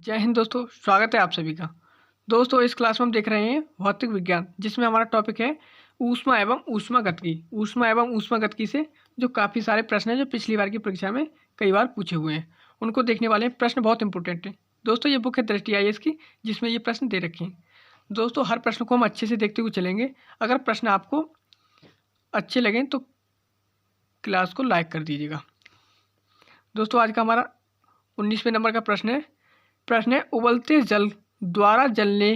जय हिंद दोस्तों, स्वागत है आप सभी का। दोस्तों इस क्लास में हम देख रहे हैं भौतिक विज्ञान, जिसमें हमारा टॉपिक है ऊष्मा एवं ऊष्मागतिकी। ऊष्मा एवं ऊष्मागतिकी से जो काफ़ी सारे प्रश्न हैं जो पिछली बार की परीक्षा में कई बार पूछे हुए हैं, उनको देखने वाले हैं। प्रश्न बहुत इंपॉर्टेंट है दोस्तों। ये बुक है दृष्टि IAS की, जिसमें ये प्रश्न दे रखे हैं। दोस्तों हर प्रश्न को हम अच्छे से देखते हुए चलेंगे। अगर प्रश्न आपको अच्छे लगें तो क्लास को लाइक कर दीजिएगा। दोस्तों आज का हमारा 19वें नंबर का प्रश्न है उबलते जल द्वारा जलने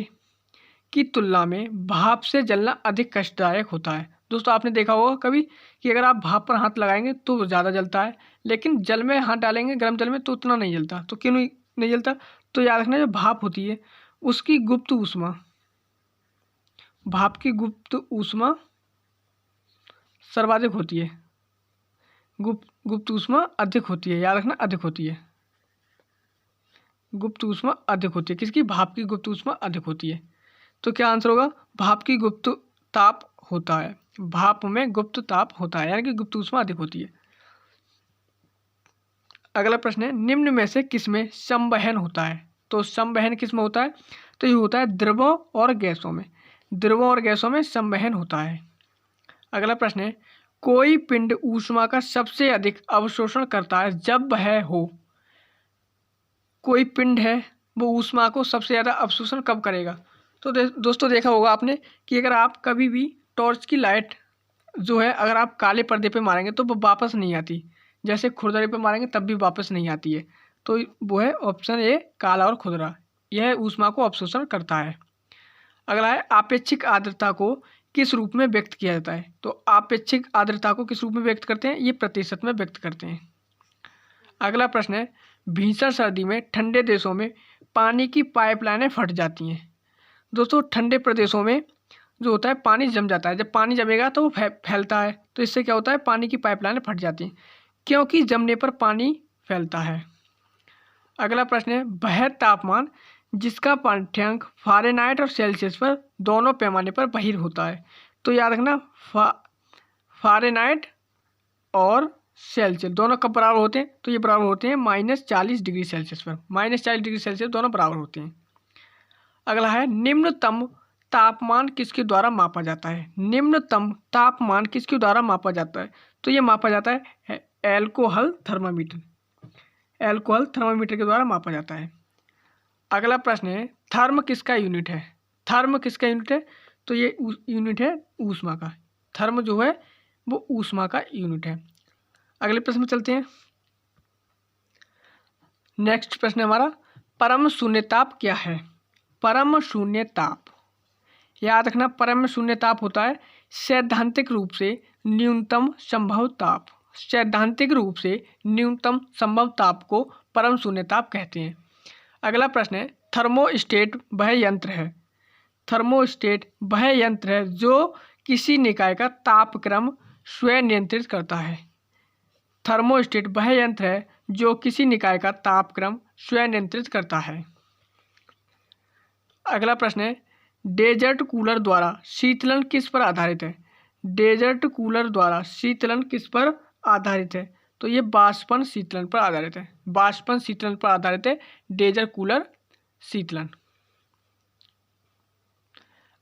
की तुलना में भाप से जलना अधिक कष्टदायक होता है। दोस्तों आपने देखा होगा कभी कि अगर आप भाप पर हाथ लगाएंगे तो ज़्यादा जलता है, लेकिन जल में हाथ डालेंगे गर्म जल में तो उतना नहीं जलता। तो क्यों नहीं जलता? तो याद रखना, जो भाप होती है उसकी गुप्त ऊष्मा, भाप की गुप्त ऊष्मा सर्वाधिक होती है। गुप्त ऊष्मा अधिक होती है, याद रखना अधिक होती है। गुप्त ऊष्मा अधिक होती है किसकी? भाप की गुप्त ऊष्मा अधिक होती है। तो क्या आंसर होगा? भाप की गुप्त ताप होता है। भाप में गुप्त ताप होता है, यानी कि गुप्त ऊष्मा अधिक होती है। अगला प्रश्न है निम्न में से किसमें संवहन होता है? तो संवहन किसमें होता है? तो ये होता है द्रवों और गैसों में। द्रवों और गैसों में संवहन होता है। अगला प्रश्न है कोई पिंड ऊष्मा का सबसे अधिक अवशोषण करता है जब वह हो। कोई पिंड है वो ऊष्मा को सबसे ज़्यादा अवशोषण कब करेगा? तो दोस्तों देखा होगा आपने कि अगर आप कभी भी टॉर्च की लाइट जो है अगर आप काले पर्दे पे मारेंगे तो वो वापस नहीं आती, जैसे खुरदरे पे मारेंगे तब भी वापस नहीं आती है। तो वो है ऑप्शन ए, काला और खुरदरा। यह ऊष्मा को अवशोषण करता है। अगला है आपेक्षिक आर्द्रता को किस रूप में व्यक्त किया जाता है? तो आपेक्षिक आर्द्रता को किस रूप में व्यक्त करते हैं? ये प्रतिशत में व्यक्त करते हैं। अगला प्रश्न है भीषण सर्दी में ठंडे देशों में पानी की पाइपलाइनें फट जाती हैं। दोस्तों ठंडे प्रदेशों में जो होता है पानी जम जाता है। जब पानी जमेगा तो वो फैलता है, तो इससे क्या होता है? पानी की पाइपलाइनें फट जाती हैं, क्योंकि जमने पर पानी फैलता है। अगला प्रश्न है वह तापमान जिसका पाठ्यांक फ़ारेनहाइट और सेल्सियस पर दोनों पैमाने पर बाहिर होता है। तो याद रखना फ़ारेनहाइट और सेल्सियस दोनों कब बराबर होते हैं? तो ये बराबर होते हैं -40 डिग्री सेल्सियस पर। -40 डिग्री सेल्सियस दोनों बराबर होते हैं। अगला है निम्नतम तापमान किसके द्वारा मापा जाता है? निम्नतम तापमान किसके द्वारा मापा जाता है? तो ये मापा जाता है एल्कोहल थर्मामीटर। एल्कोहल थर्मामीटर के द्वारा मापा जाता है। अगला प्रश्न है थर्म किसका यूनिट है? थर्म किसका यूनिट है? तो ये यूनिट है ऊष्मा का। थर्म जो है वो ऊष्मा का यूनिट है। अगले प्रश्न में चलते हैं। नेक्स्ट प्रश्न हमारा परम शून्य ताप क्या है? परम शून्य ताप, याद रखना परम शून्य ताप होता है सैद्धांतिक रूप से न्यूनतम संभव ताप। सैद्धांतिक रूप से न्यूनतम संभव ताप को परम शून्य ताप कहते हैं। अगला प्रश्न है थर्मोस्टेट वह यंत्र है। थर्मोस्टेट वह यंत्र है जो किसी निकाय का तापक्रम स्वयं नियंत्रित करता है। थर्मोस्टेट वह यंत्र है जो किसी निकाय का तापक्रम स्वयं नियंत्रित करता है। अगला प्रश्न है डेजर्ट कूलर द्वारा शीतलन किस पर आधारित है? डेजर्ट कूलर द्वारा शीतलन किस पर आधारित है? तो ये बाष्पन शीतलन पर आधारित है। बाष्पन शीतलन पर आधारित है डेजर्ट कूलर शीतलन।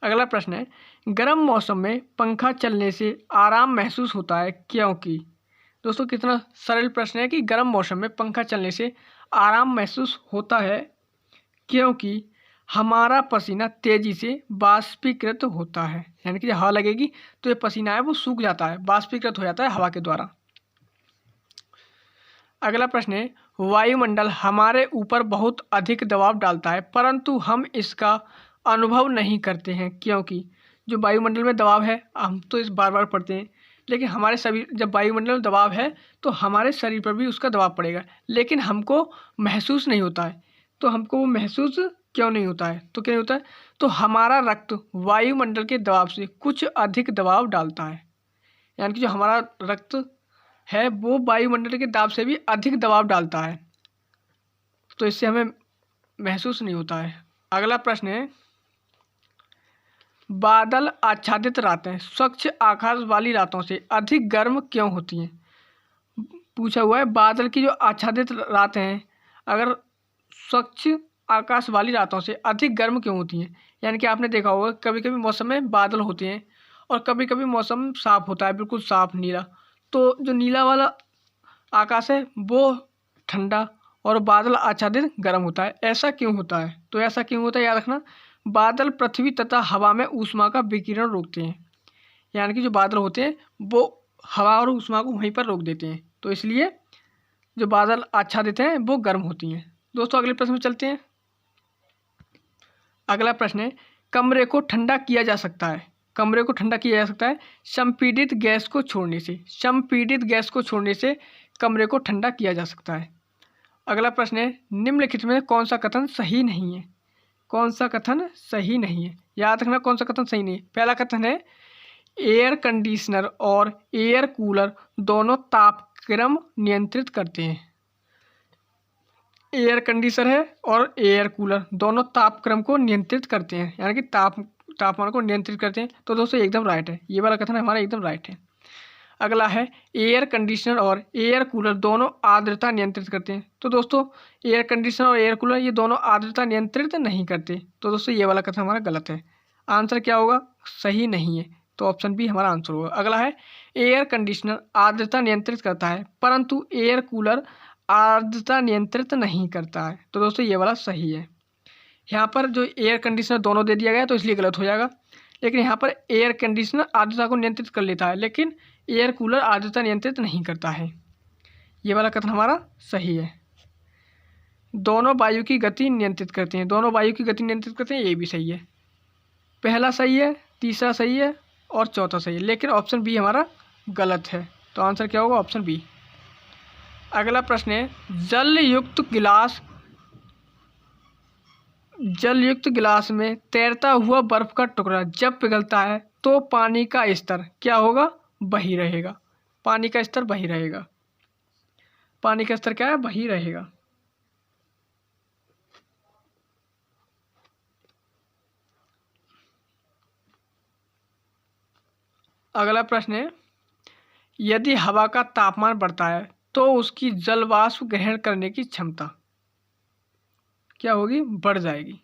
अगला प्रश्न है गर्म मौसम में पंखा चलने से आराम महसूस होता है क्योंकि? दोस्तों कितना सरल प्रश्न है कि गर्म मौसम में पंखा चलने से आराम महसूस होता है क्योंकि हमारा पसीना तेजी से बाष्पीकृत होता है। यानी कि जब हवा लगेगी तो ये पसीना है वो सूख जाता है, बाष्पीकृत हो जाता है हवा के द्वारा। अगला प्रश्न है वायुमंडल हमारे ऊपर बहुत अधिक दबाव डालता है परंतु हम इसका अनुभव नहीं करते हैं क्योंकि? जो वायुमंडल में दबाव है हम तो इस बार बार पढ़ते हैं, लेकिन हमारे शरीर जब वायुमंडल में दबाव है तो हमारे शरीर पर भी उसका दबाव पड़ेगा, लेकिन हमको महसूस नहीं होता है। तो हमको वो महसूस क्यों नहीं होता है? तो क्यों नहीं होता है? तो हमारा रक्त वायुमंडल के दबाव से कुछ अधिक दबाव डालता है। यानी कि जो हमारा रक्त है वो वायुमंडल के दबाव से भी अधिक दबाव डालता है, तो इससे हमें महसूस नहीं होता है। अगला प्रश्न है बादल आच्छादित रातें स्वच्छ आकाश वाली रातों से अधिक गर्म क्यों होती हैं? पूछा हुआ है बादल की जो आच्छादित रातें हैं अगर स्वच्छ आकाश वाली रातों से अधिक गर्म क्यों होती हैं? यानी कि आपने देखा होगा कभी कभी मौसम में बादल होते हैं और कभी कभी मौसम साफ होता है, बिल्कुल साफ नीला। तो जो नीला वाला आकाश है वो ठंडा और बादल आच्छादित गर्म होता है। ऐसा क्यों होता है? तो ऐसा क्यों होता है याद रखना, बादल पृथ्वी तथा हवा में ऊष्मा का विकिरण रोकते हैं। यानी कि जो बादल होते हैं वो हवा और ऊष्मा को वहीं पर रोक देते हैं, तो इसलिए जो बादल आच्छादित हैं वो गर्म होती हैं। दोस्तों अगले प्रश्न में चलते हैं। अगला प्रश्न है, कमरे को ठंडा किया जा सकता है। कमरे को ठंडा किया जा सकता है संपीड़ित गैस को छोड़ने से। संपीड़ित गैस को छोड़ने से कमरे को ठंडा किया जा सकता है। अगला प्रश्न है, निम्नलिखित में कौन सा कथन सही नहीं है? कौन सा कथन सही नहीं है? याद रखना कौन सा कथन सही नहीं है। पहला कथन है, एयर कंडीशनर और एयर कूलर दोनों तापक्रम नियंत्रित करते हैं। एयर कंडीशनर है और एयर कूलर दोनों तापक्रम को नियंत्रित करते हैं, यानी कि तापमान को नियंत्रित करते हैं। तो दोस्तों एकदम राइट है, ये वाला कथन हमारा एकदम राइट है। अगला है, एयर कंडीशनर और एयर कूलर दोनों आर्द्रता नियंत्रित करते हैं। तो दोस्तों एयर कंडीशनर और एयर कूलर ये दोनों आर्द्रता नियंत्रित नहीं करते। तो दोस्तों ये वाला कथन हमारा गलत है। आंसर क्या होगा? सही नहीं है, तो ऑप्शन बी हमारा आंसर होगा। अगला है, एयर कंडीशनर आर्द्रता नियंत्रित करता है परंतु एयर कूलर आर्द्रता नियंत्रित नहीं करता है। तो दोस्तों ये वाला सही है। यहाँ पर जो एयर कंडीशनर दोनों दे दिया गया तो इसलिए गलत हो जाएगा, लेकिन यहाँ पर एयर कंडीशनर आर्द्रता को नियंत्रित कर लेता है लेकिन एयर कूलर आर्द्रता नियंत्रित नहीं करता है। ये वाला कथन हमारा सही है। दोनों वायु की गति नियंत्रित करते हैं। दोनों वायु की गति नियंत्रित करते हैं, ये भी सही है। पहला सही है, तीसरा सही है और चौथा सही है, लेकिन ऑप्शन बी हमारा गलत है। तो आंसर क्या होगा? Option B. अगला प्रश्न है, जल युक्त गिलास में तैरता हुआ बर्फ का टुकड़ा जब पिघलता है तो पानी का स्तर क्या होगा? वही रहेगा। पानी का स्तर वही रहेगा। पानी का स्तर क्या है? वही रहेगा। अगला प्रश्न है, यदि हवा का तापमान बढ़ता है तो उसकी जल वाष्प ग्रहण करने की क्षमता क्या होगी? बढ़ जाएगी।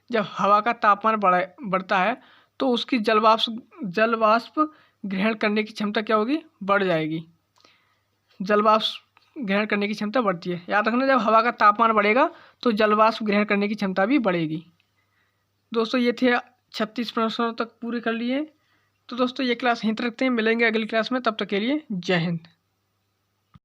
जब हवा का तापमान बढ़ता है तो उसकी जल वाष्प ग्रहण करने की क्षमता क्या होगी? बढ़ जाएगी। जल वाष्प ग्रहण करने की क्षमता बढ़ती है। याद रखना, जब हवा का तापमान बढ़ेगा तो जल वाष्प ग्रहण करने की क्षमता भी बढ़ेगी। दोस्तों ये थे 36 प्रश्नों तक पूरे कर लिए। तो दोस्तों ये क्लास यहीं तक रखते हैं, मिलेंगे अगली क्लास में, तब तक के लिए जय हिंद।